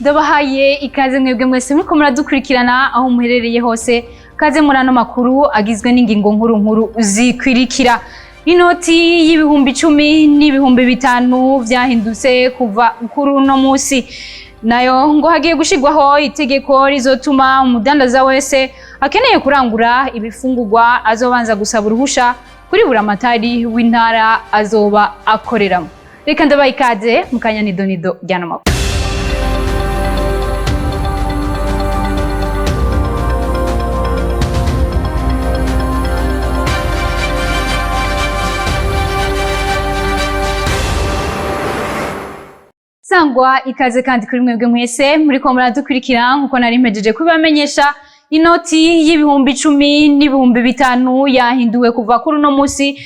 ndabahaye ikaze mwebwe mwese muriko muradukurikirana aho muherereye hose. Kaze muri ano makuru agizwe n'ingingo nkuru zikwirikira. Inoti y'ibihumbi 10 n'ibihumbi 5 vyahindutse kuva kuri uno musi. Nayo ngo hagiye gushigwaho itegeko rizotuma umudandaza wese akeneye kurangura ibifungurwa azobanza gusaba uruhusha kuri buramatari w'intara azoba akoreramo. Reka ndabaye ikaze mukanya nidonido ryano makuru. Sangwa ikaze kandi kuri mwebwe mwese muriko muradukurikira nkuko nari mpejeje kubamenyesha. Inoti y'ibihumbi 10 n'ibihumbi 5 yahinduwe kuva kuri uno musi,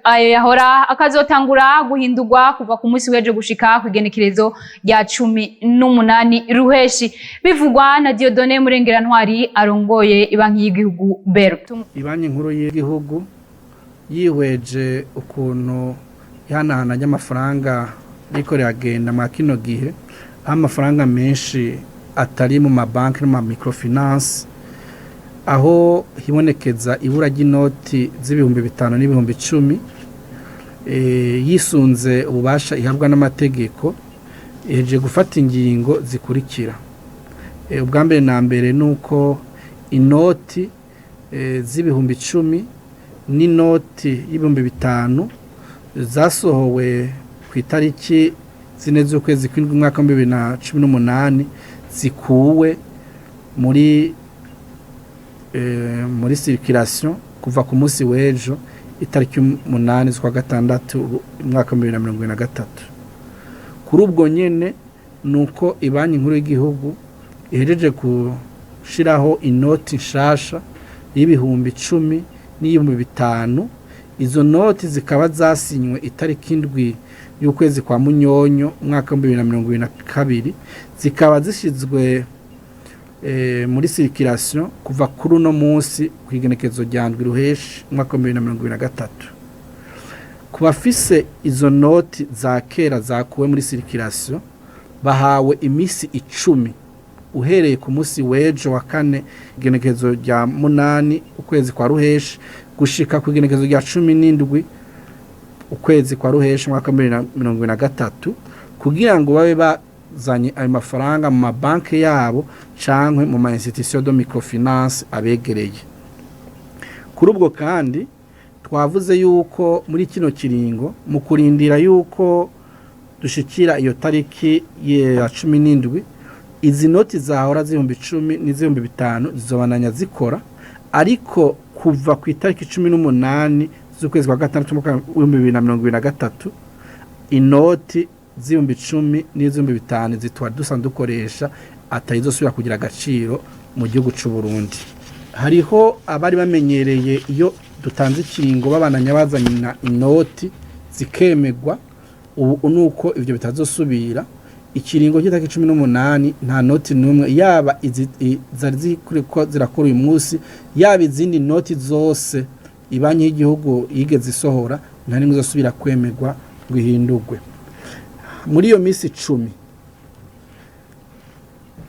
ayo yahora akazotangura guhindurwa kuva ku musi weje gushika kwigenekerezo rya 18 ruheshi. Bivugwa na Dieudonné Murengerantwari arongoye ibanki y'igihugu BER. Ibanki nkuru y'igihugu yihweje ukuntu ihanahana ry'amafaranga riko riragenda mu kino gihe, amafaranga menshi atari mu mabanki no mu microfinance, aho hibonekeza ibura ry'inoti z'ibihumbi 5 n'ibihumbi 10, yisunze ububasha ihabwa n'amategeko, eje gufata ingingo zikurikira. Ubwa mbere na mbere nuko inoti z'ibihumbi 10 n'inoti y'ibihumbi 5 zasohowe ku itariki zine z'ukwezi kw'indwi umwaka wa 2018 zikuwe muri circulation kuva ku munsi w'ejo itariki 8 z'ukwa gatandatu umwaka wa 2023. Kuri ubwo nyene nuko ibanki nkuru y'igihugu ihejeje gushiraho inoti nshasha y'ibihumbi 10 n'ibihumbi 5. Izo noti zikaba zasinywe itariki 7 y'ukwezi kwa Munyonyo umwaka wa 2022, zikaba zishizwe muri circulation kuva kuri uno munsi kwigenekezo rya ndwi ruheshi umwaka wa 2023. Kubafise izo noti za kera zakuwe muri circulation bahawe imisi 10 uhereye ku munsi w'ejo wa 4 igenekezo rya 8 ukwezi kwa ruheshi gushika ku igenekezo rya 17 ukwezi kwa ruheshi mwaka 2023, kugira ngo babe bazanye ayo mafaranga mu mabanki yabo cankwe mu ma institution de microfinance abegereye. Kuri ubwo kandi twavuze yuko muri kino kiringo mu kurindira yuko dushikira iyo tariki ya 17, izi noti zahora z'ibihumbi 10 n'iz'ibihumbi 5 zizobananya zikora, ariko kuva ku itariki 18 z'ukwezi kwa gatandatu mu 2023 inoti z'ibihumbi 10 n'iz'ibihumbi 5 zitwa dusanzwe dukoresha atayizosubira kugira agaciro mu gihugu c'u Burundi. Hariho abari bamenyereye iyo dutanze ikiringo babananya bazanye inoti zikemegwa, ubu nuko ivyo bitazosubira. Ikiringo cy'itariki 18 nta noti numwe yaba zari zikuriko zirakora uyu munsi, yaba izindi noti zose ibanki y'igihugu yigeze isohora nta nimwe zosubira kwemegwa ngo ihindurwe. Muri iyo misi 10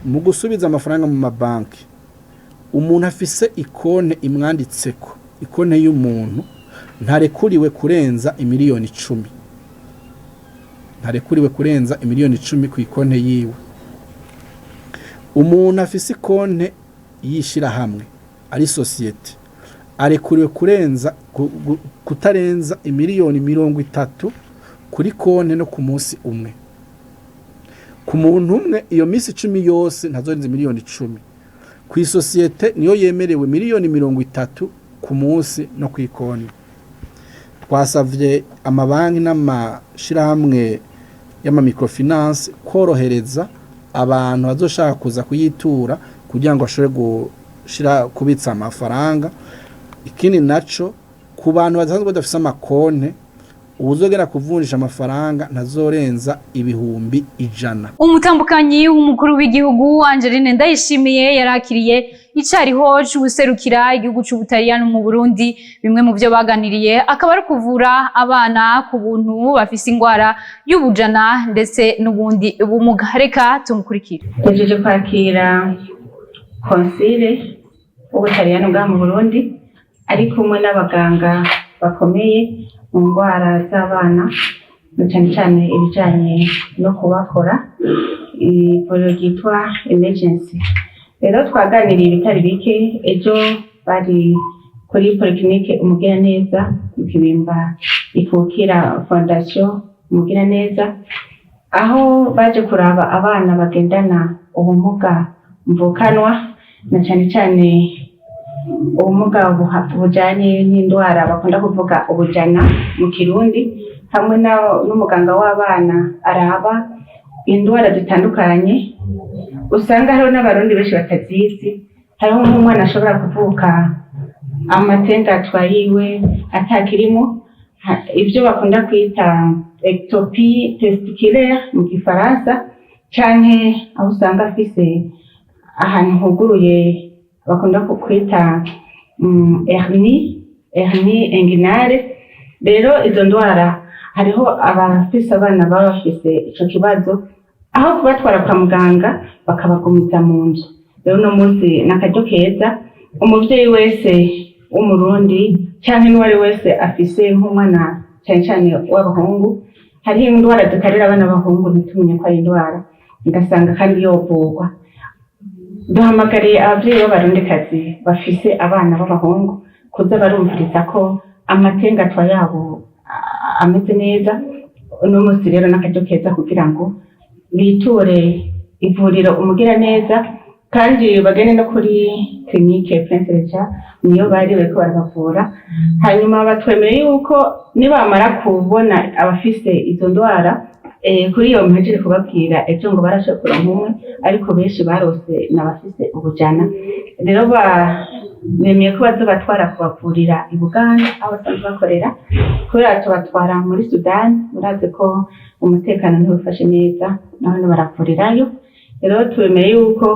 mu gusubiza amafaranga mu mabanki, umuntu afise ikonte imwanditseko, ikonte y'umuntu ntarekuriwe kurenza imiliyoni 10. Ntarekuriwe kurenza imiliyoni 10 ku ikonte yiwe. Umuntu afise ikonte yishira hamwe ari societe arekuriwe kurenza kutarenza imiliyoni 30 kuri konte no ku munsi umwe. Ku muntu umwe iyo misi 10 yose ntazorenza imiliyoni 10. Ku isosiyete niyo yemerewe miliyoni 30 ku munsi no ku ikonte. Twasavye amabanki n'amashirahamwe y'ama microfinance korohereza abantu bazoshaka kuza kuyitura kugira ngo bashobore gushira kubitsa amafaranga. Ikindi naco ku bantu basanzwe badafise amakonte, ubuzogera kuvunjisha amafaranga ntazorenza ibihumbi 100. Umutambukanyi w'umukuru w'igihugu Angeline Ndayishimiye yarakiriye icariho c'ubuserukira igihugu c'Ubutaliyano mu Burundi. Bimwe mu byo baganiriye akaba ari kuvura abana ku buntu bafise ingwara y'ubujana ndetse n'ubundi bumuga. Reka tumukurikire. Tujeje kwakira konsile w'Ubutaliyano bwa mu Burundi ari kumwe n'abaganga bakomeye mu ndwara z'abana cyane cyane ibijanye no kubakora ivuriro ryitwa emergency. Rero twaganiriye ibitari bike ejo bari kuri polyclinique Umugiraneza mu Kibimba ikukira fondation Umugiraneza aho baje kuraba abana bagendana ubumuga mvukanwa na cyane cyane ubumuga bujanye n'indwara bakunda kuvuga ubujana mu Kirundi, hamwe n'umuganga w'abana araba indwara zitandukanye usanga hariho n'abarundi benshi batazizi. Hariho nk'umwana ashobora kuvuka amatenga atwayiwe atakirimo, ibyo bakunda kwita ectopie testiculaire mu Gifaransa, canke aho usanga afise ahantu huguruye bakunda kwita hernie inguinale. Rero izo ndwara hariho abafise abana baba bafise ico kibazo, aho kubatwara kwa muganga bakabagumiza mu nzu. Rero no munsi n'akaryo keza umuvyeyi wese w'umurundi canke n'uwari wese afise nk'umwana cyane cyane w'abahungu, hariho indwara zikarira abana b'abahungu ntitumenye ko ari indwara, ugasanga kandi yovurwa. Duhamagariye abavyeyi b'abarundikazi bafise abana b'abahungu kuza barumviriza ko amatengatwa yabo ameze neza. Uno munsi rero n'akaryo keza kugira ngo biture ivuriro Umugiraneza kandi bagene no kuri clinique Prince Regis niyo bari bariko barabavura. Hanyuma batwemereye yuko nibamara kubona abafise izo ndwara kuri iyo mpejeje kubabwira ejo ngo barashobora nk'umwe, ariko benshi barose n'abafise ubujana. Rero bemeye ko bazobatwara kubavurira i Buganda aho basanzwe bakorera, kubera tubatwara muri Sudani murazi ko umutekano ntibufashe neza, naho baravurirayo. Rero twemeye yuko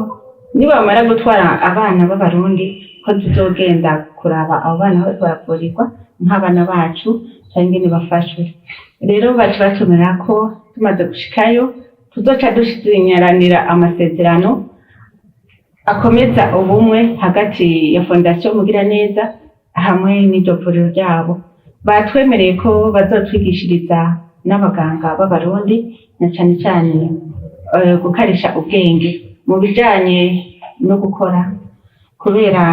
nibamara gutwara abana b'abarundi ko tuzogenda kuraba abo bana aho baravurirwa nk'abana bacu cyangwa nibafashwe. Rero bacu batumira ko tumaze gushikayo tuzoca dushinyaranira amasezerano akomeza ubumwe hagati ya fondation Umugiraneza hamwe n'iryo vuriro ryabo. Batwemereye ko bazotwigishiriza n'abaganga b'abarundi na cyane cyane gukarisha ubwenge mu bijanye no gukora, kubera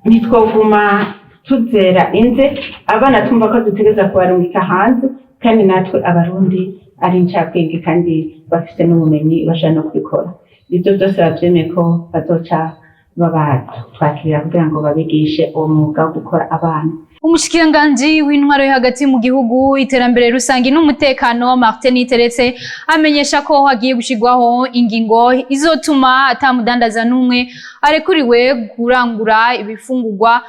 nitwoguma tuzera inze abana tumva ko dutegereza kubarungika hanze, kandi natwe abarundi ari incabwenge kandi bafite n'ubumenyi bashaka no kubikora. Ibyo byose bavyemeye ko bazoca babatwakirira kugira ngo babigishe uwo mwuga wo gukora abana. Umushikiranganji w'intwaro yo hagati mu gihugu, iterambere rusangi n'umutekano Martin Niteretse amenyesha ko hagiye gushigwaho ingingo izotuma atamudandaza n'umwe arekuriwe kurangura ibifungurwa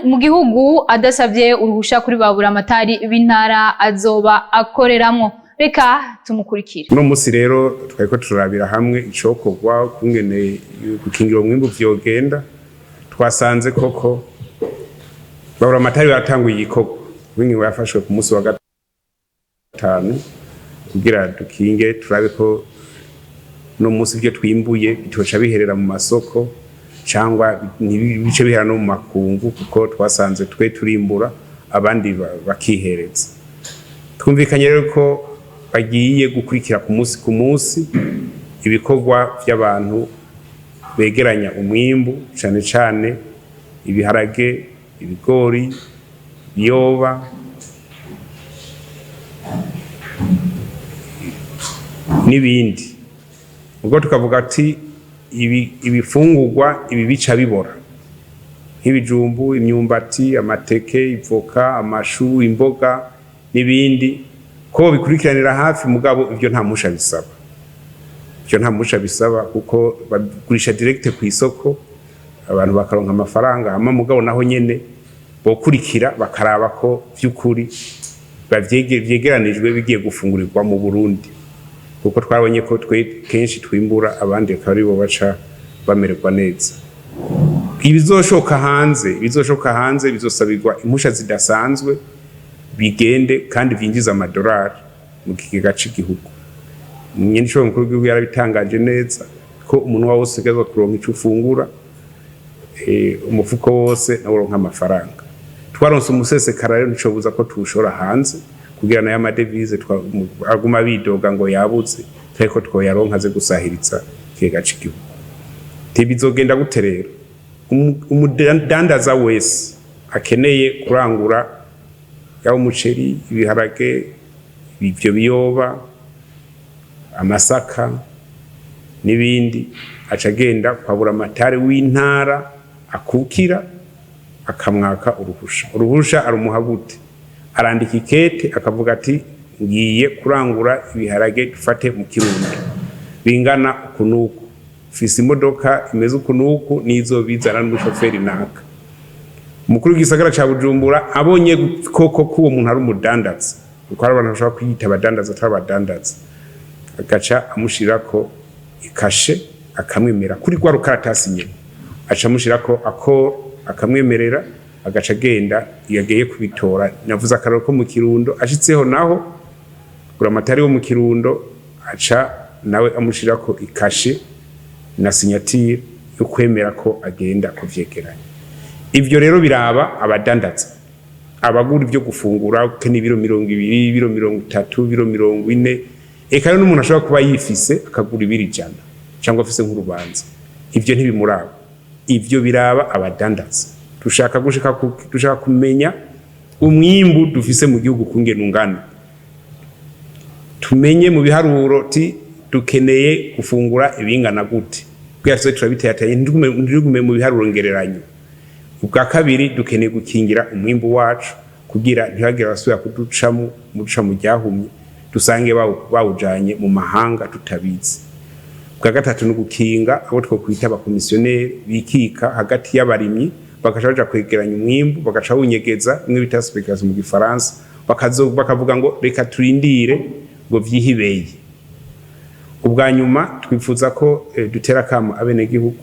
mu gihugu adasavye uruhusha kuri babura amatari b'intara azoba akoreramwo. Reka tumukurikire. Uno musi rero twariko turabira hamwe icokorwa kungene gukingira umwimbu vyogenda. Twasanze koko babura amatari batanguye igikorwa, wingi yafashwe ku musi wa gatanu kugira dukinge turabe ko no musi byo twimbuye bitoca biherera mu masoko cyangwa ntibice bihera no mu makungu, kuko twasanze twe turimbura abandi bakihereza. Twumvikanye rero ko bagiye gukurikira ku musi ibikorwa by'abantu begeranya umwimbu, cyane cyane ibiharage, ibigori, biyoba, n'ibindi. Ubwo tukavuga ati ibifungurwa ibi bica bibora nk'ibijumbu, imyumbati, amateke, ivoka, amashu, imboga n'ibindi, ko bikurikiranira hafi. Mugabo ibyo nta musha bisaba, ibyo nta musha bisaba kuko bagurisha direct ku isoko, abantu bakaronka amafaranga. Hama mugabo naho nyene bokurikira bakaraba ko vy'ukuri bavyegeranijwe bigiye gufungurirwa mu Burundi kuko twabonye ko kenshi twimbura abandi akari bo baca bamererwa neza. Ibizoshoka hanze bizosabirwa impusha zidasanzwe bigende kandi vyinjiza amadolari mu kigega c'igihugu. Nyene cyo mukuru w'igihugu yarabitangaje neza ko umuntu wose agezwa kuronka ico ufungura umufuko wose naworonka amafaranga. Twaronse umusesekara rero nico buza ko tushora hanze kugira na ya madevize aguma bidoga ngo yabuze ariko twoyaronka ze gusahiriza kigega c'igihugu. Tibizogenda gute rero? Umudandaza wese akeneye kurangura ya umuceri, ibiharage, ibyo biyoba, amasaka n'ibindi acagenda kwabura amatari w'intara akukira akamwaka uruhusha arumuha gute? Arandika ikete akavuga ati ngiye kurangura ibiharage dufate mu Kirundo bingana ukunuku, fisi imodoka imeze ukunuku nizo bizana n'umushoferi naka. Umukuru w'igisagara ca Bujumbura abonye koko ko uwo muntu ari umudandaza kuko ari abantu bashobora kwiyita abadandaza atabadandaza, agaca amushirako ikashe akamwemera kuri kwa rukaratasi nyene, aca amushirako akamwemerera agaca agenda yageye kubitora. Navuze akararo ko mu Kirundo ashitseho naho buramatari wo mu Kirundo aca nawe amushirako ikashe na signature yo kwemera ko agenda kuvyegeranya. Ivyo rero biraba abadandaza abagura ibyo gufungura kene ibiro 200, ibiro 30, ibiro 40, eka rero n'umuntu ashobora kuba yifise akagura ibiri 100 cyangwa afise nk'urubanza. Ivyo ntibimuraba, ivyo biraba abadandaza. Dushaka kumenya umwimbu dufise mu gihugu kungena ungana, tumenye mu biharuro ti dukeneye gufungura ibingana gute, bwase turabiteye ndugume mu biharuro ngereranyo. Ubwa kabiri dukeneye gukingira umwimbu wacu kugira ntihagire abasubira kuduca mu ryahumye dusange bawujanye mu mahanga tutabizi. Ubwa gatatu no gukinga abo twokwita abakomisiyoneri bikika hagati y'abarimyi bagaca baja kwegeranya umwimbu bagaca wunyegeza imwe bita speculation mu Gifaransa, bakavuga ngo reka turindire ngo vyihibeye. Ubwa nyuma twifuza ko dutera kama abenegihugu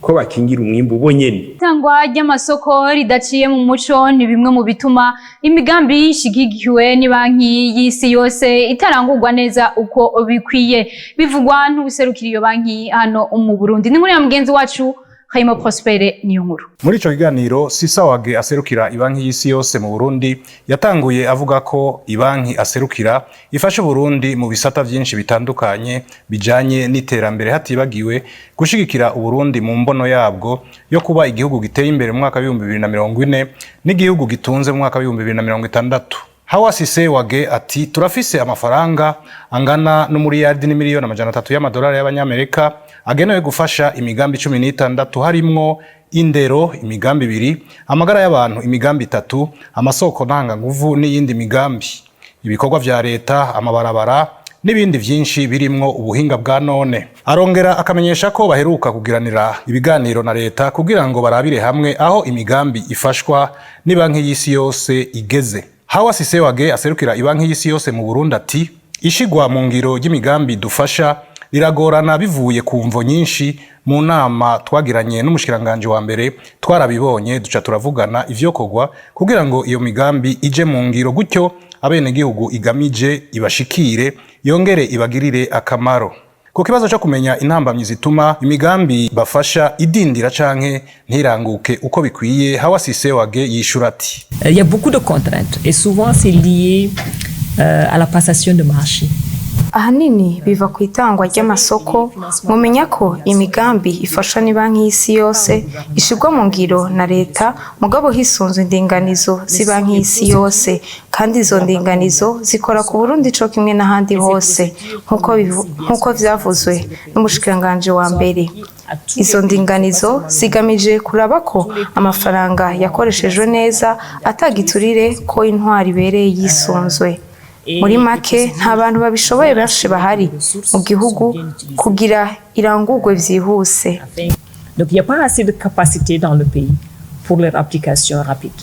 ko bakingira umwimbu bonyene. Itangwa ry'amasoko ridaciye mu muco ni bimwe mu bituma imigambi ishigikiwe ni banki y'isi yose itarangurwa neza uko bikwiye, bivugwa n'ubuserukira iyo banki hano mu Burundi. Ni muri ya mugenzi wacu Kayimo Prospere niyo nkuru. Muri ico kiganiro Sisawage aserukira ibanki y'isi yose mu Burundi yatanguye avuga ko ibanki aserukira ifasha Burundi mu bisata byinshi bitandukanye bijanye n'iterambere hatibagiwe gushigikira Burundi mu mbono yabwo yo kuba igihugu giteye imbere mu mwaka wa 2040 n'igihugu gitunze mu mwaka wa 2060. Hawa Sisawage ati turafise amafaranga angana n'umuriyardi n'imiliyoni 300 y'amadolari y'abanyamerika agenewe gufasha imigambi 16 harimwo indero imigambi 2, amagara y'abantu imigambi 3, amasoko ntanga nguvu n'iyindi migambi, ibikorwa vya leta, amabarabara n'ibindi vyinshi birimwo ubuhinga bwa none. Arongera akamenyesha ko baheruka kugiranira ibiganiro na leta kugira ngo barabire hamwe aho imigambi ifashwa ni banki y'isi yose igeze. Hawa Sisawage aserukira ibanki y'isi yose mu Burundi ati ishigwa mu ngiro y'imigambi dufasha riragorana bivuye ku mvo nyinshi. Mu nama twagiranye n'umushikiranganje wa mbere twarabibonye duca turavugana ivyokorwa kugira ngo iyo migambi ije mu ngiro gutyo abene gihugu igamije ibashikire yongere ibagirire akamaro. Ku kibazo cyo kumenya intambamyi zituma imigambi bafasha idindira canke ntiranguke uko bikwiye, Hawa Sisawage yishura ati il y a beaucoup de contraintes et souvent c'est lié à la passation de marché. Ahanini biva ku itangwa ry'amasoko. Mumenya ko imigambi ifasha ni banki y'isi yose ishirwa mu ngiro na leta mugabo hisunzwe indinganizo z'ibanki y'isi yose, kandi izo ndinganizo zikora ku Burundi co kimwe n'ahandi hose nkuko vyavuzwe n'umushikiranganje wa mbere. Izo ndinganizo zigamije kuraba ko amafaranga yakoreshejwe neza atagiturire ko intwari ibereye yisunzwe. Muri make nta bantu babishoboye benshi bahari mu gihugu kugira irangurwe vyihuse. Donc il n'y a pas assez de capacité dans le pays pour leur application rapide.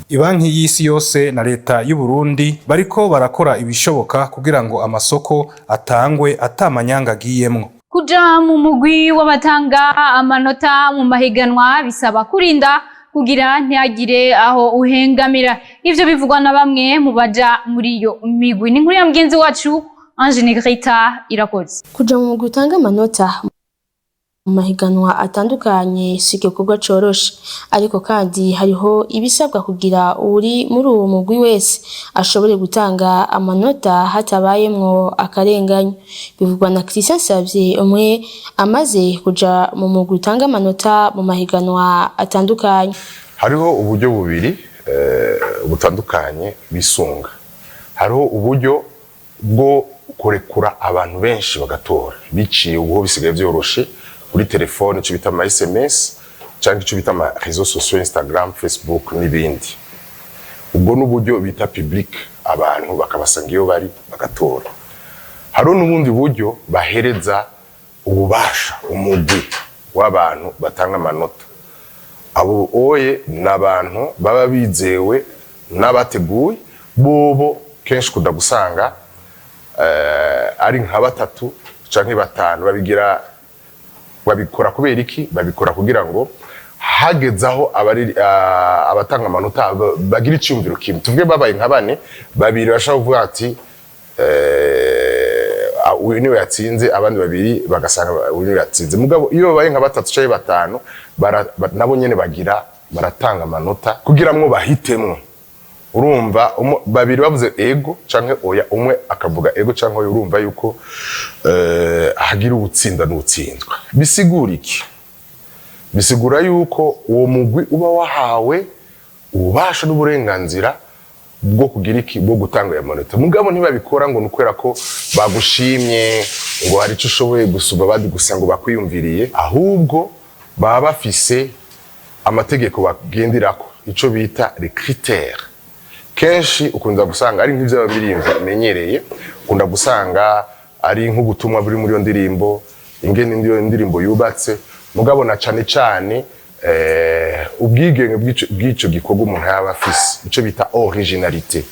Ibanki y'isi yose na leta y'u Burundi bariko barakora ibishoboka kugira ngo amasoko atangwe atamanyanga agiyemwo. Kuja mu mugwi w'abatanga amanota mu mahiganwa bisaba kurinda kugira ntihagire aho uhengamira. Ivyo bivugwa na bamwe mu baja muri iyo migwi. Ni nkuru ya mugenzi wacu Ange Negrita Irakoze. Kuja mu mugwi utanga amanota mu mahiganwa atandukanye si igikorwa coroshe, ariko kandi hariho ibisabwa kugira uri muri uwo mugwi wese ashobore gutanga amanota hatabayemwo akarenganyo. Bivugwa na Christian Savye, umwe amaze kuja mu mugwi utanga amanota mu mahiganwa atandukanye. Hariho uburyo bubiri butandukanye bisunga. Hariho uburyo bwo kurekura abantu benshi bagatora biciye ubu bisigaye vyoroshe kuri telefone, cyo bita ama SMS cyangwa cyo bita ama réseaux sociaux, Instagram, Facebook n'ibindi. Ubwo n'uburyo bita public, abantu bakabasanga iyo bari bagatora. Hariho n'ubundi buryo bahereza ububasha umugwi w'abantu batanga amanota. Abo oye n'abantu baba bizewe n'abateguye, bobo kenshi kuda gusanga ari nka batatu canke batanu babikora kubera iki? Babikora kugira ngo hagezaho abatanga amanota bagira icyumviro kimwe. Tuvuge babaye nka bane, babiri bashaka kuvuga ati uyu niwe yatsinze, abandi babiri bagasanga uyu niwe yatsinze. Mugabo iyo babaye nka batatu canke batanu, nabo nyene baratanga amanota kugira ngo bahitemwo. Urumva babiri bavuze ego canke oya, umwe akavuga ego canke oya, urumva yuko hagira ubutsinda n'ubutsindwa. Bisigura iki? Bisigura yuko uwo mugwi uba wahawe ububasha n'uburenganzira bwo kugira iki, bwo gutanga amanota. Mugabo ntibabikora ngo nukwera ko bagushimye ngo hari ico ushoboye gusuba badi gusa ngo bakwiyumviriye, ahubwo baba bafise amategeko bagendirako, ico bita les critères. Kenshi ukunda gusanga ari nk'ivyo abamirimbo bamenyereye, ukunda gusanga ari nk'ubutumwa buri muri yo ndirimbo, ingene ndiyo ndirimbo yubatse. Mugabo na cane cane ubwigenge bw'ico gikorwa umuntu yaba afise, ico bita originalité,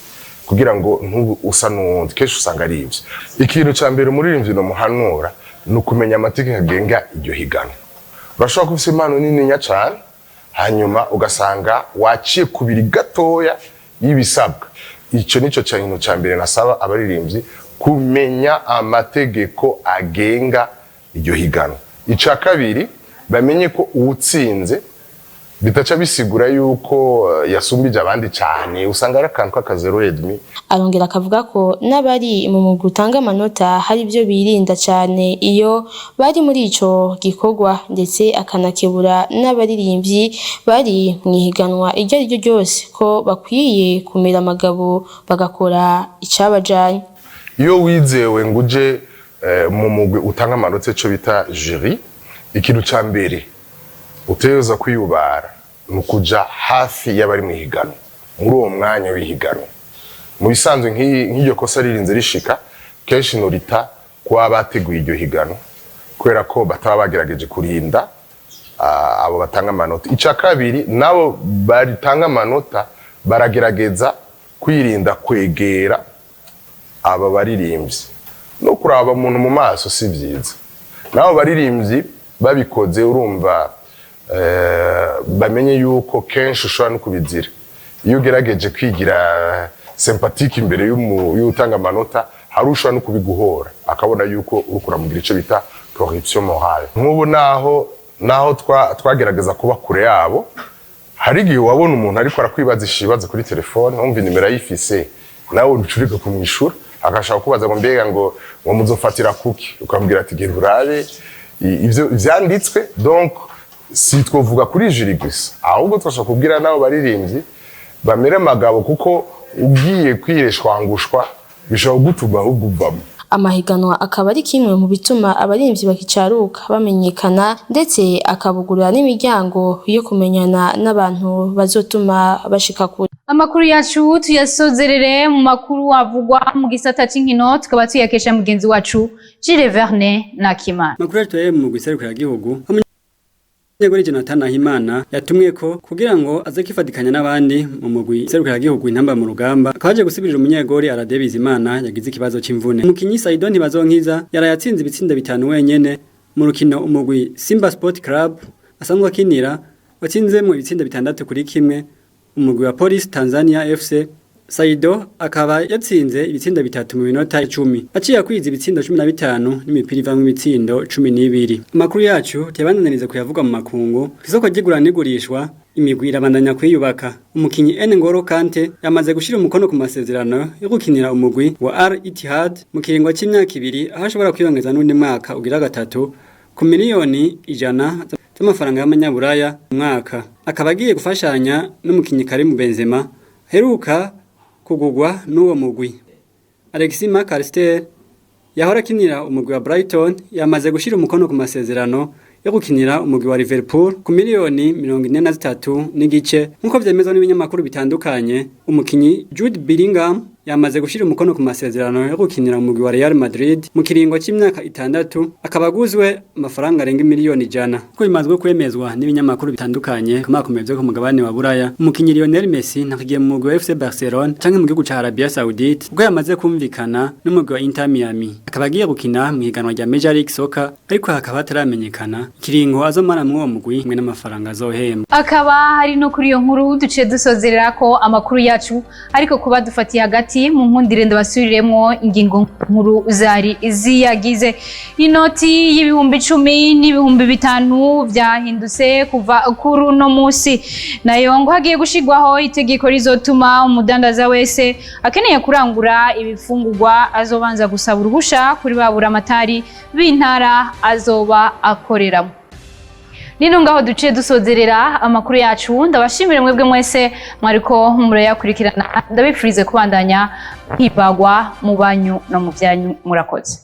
kugira ngo ntubu usa n'uwundi. Kenshi usanga ari ivyo. Ikintu ca mbere umuririmbyi no muhanura ni ukumenya amategeko agenga iryo higanwa. Urashobora kuba ufise impano nininya cane, hanyuma ugasanga waciye kubiri gatoya y'ibisabwa. Ico nico kintu ca mbere nasaba abaririmbyi, kumenya amategeko agenga iryo higanwa. Ica kabiri, bamenye ko uwutsinze bitaca bisigura yuko yasumbije abandi cyane, usanga ari akantu k'akazeroedmi. Arongera akavuga ko n'abari mu mugwi utanga amanota hari ibyo birinda cyane iyo bari muri ico gikorwa, ndetse akanakebura n'abaririmbyi bari mu ihiganwa iryo ari ryo ryose ko bakwiye kumira amagabo bagakora icabajanye. Iyo wizewe ngo uje mu mugwi utanga amanota, cyo bita jury, ikintu ca mbere uteza kwiyubara nukuja hafi y'abari mu higanwa muri uwo mwanya w'ihiganwa. Mu bisanzwe nk'iryo kosa ririnze rishika, kenshi norita kwa bateguye iryo higanwa, kubera ko bataba bagerageje kurinda abo batanga amanota. Ica kabiri, nabo baritanga amanota baragerageza kwirinda kwegera aba baririmbyi no kuraba umuntu mu maso, si vyiza. Nabo baririmbyi babikoze, urumva bamenye yuko kenshi ushobora no kubizira. Iyo ugerageje kwigira sympathique imbere y'utanga amanota, hari ushobora no kubiguhora akabona yuko urukura mugira ico bita corruption morale. Nk'ubu naho twagerageza kuba kure yabo, hari igihe wabona umuntu ariko arakwibaza ishibazo kuri telefone, umva nimero yifise, nawe ucurika kumwishura, akashaka kubaza ngo mbega ngo muzofatira kuki, ukambwira ati genda urabe ivyo vyanditswe. Donc si twovuga kuri jury gusa, ahubwo twashaka kubwira nabo baririmbyi bamere magabo, kuko ugiye kwireshwangushwa bishobora gutuma ahubwo uvamo. Amahiganwa akaba ari kimwe mu bituma abaririmbyi bakicaruka bamenyekana, ndetse akabugurura n'imiryango yo kumenyana n'abantu bazotuma bashika kure. Amakuru yacu tuyasozerere mu makuru avugwa mu gisata c'inkino, tukaba tuyakesha mugenzi wacu Gilles Verne Nakimana. Makuru yacu mu giserukira gihugu Nyegori Jonathan Nahimana yatumwe ko kugira ngo aze kifatikanya n'abandi mu mugwi serukira gihugu intamba mu rugamba kaje gusubirira umunyegori Arade Bizimana yagize ikibazo c'imvune. Umukinyi Saido Ntibazonkiza yarayatsinze ibitsinda bitanu wenyene mu rukino umugwi Simba Sport Club asanzwe akinira watsinze mu ibitsinda bitandatu kuri kimwe umugwi wa Police Tanzania FC. Saido akaba yatsinze ibitsinda bitatu mu minota 10 aciye akwiza ibitsindo 15 n'imipira iva mu bitsindo 12. Amakuru yacu tebananiriza kuyavuga mu makungu isoko ry'igura n'igurishwa imigwi irabandanya kwiyubaka. Umukinyi N'Golo Kante yamaze gushira umukono ku masezerano yo gukinira umugwi wa Al Ittihad mu kiringo c'imyaka 2 aho ashobora kwiyongeza n'undi mwaka ugira gatatu ku miliyoni 100 z'amafaranga y'amanyaburaya mu mwaka. Akaba agiye gufashanya n'umukinyi Karim Benzema heruka kugugwa n'uwo mugwi. Alexis McAllister yahora akinira umugwi wa Brighton yamaze gushira umukono ku masezerano yo gukinira umugwi wa Liverpool ku miliyoni 43 n'igice nkuko vyemezwa n'ibinyamakuru bitandukanye. Umukinyi Jude Bellingham yamaze gushira umukono ku masezerano yo gukinira umugwi wa Real Madrid mu kiringo c'imyaka 6 akabaguzwe amafaranga arenga miliyoni 100 ko bimazwe kwemezwa n'ibinyamakuru bitandukanye kumakomevyo ku mugabane wa Buraya. Umukinyi Lionel Messi nakagiye mu mugwi wa FC Barcelona canke mu gihugu ca Arabia Saudite ubwo yamaze kumvikana n'umugwi wa Inter Miami akabagiye gukina mu higanwa rya Major League Soccer ariko hakaba hataramenyekana kiringo azomara mu mugwi hamwe n'amafaranga azohemba. Akaba hari no kuri iyo nkuru duce dusozerera ko amakuru yacu ariko kuba dufatiye hagati mu nkundire ndabasubiriremo ingingo nkuru zari ziyagize. Inoti y'ibihumbi 10 n'ibihumbi 5 vyahindutse kuva kuri uno musi nayo ngo hagiye gushigwaho itegeko rizotuma umudandaza wese akeneye kurangura ibifungurwa azobanza gusaba uruhusha kuri babura amatari b'intara azoba akoreramo. Nino ngaho duciye dusozerera amakuru yacu ndabashimire mwebwe mwese mwariko murayakurikirana ndabifurize kubandanya hibagwa mu banyu no mu byanyu murakoze.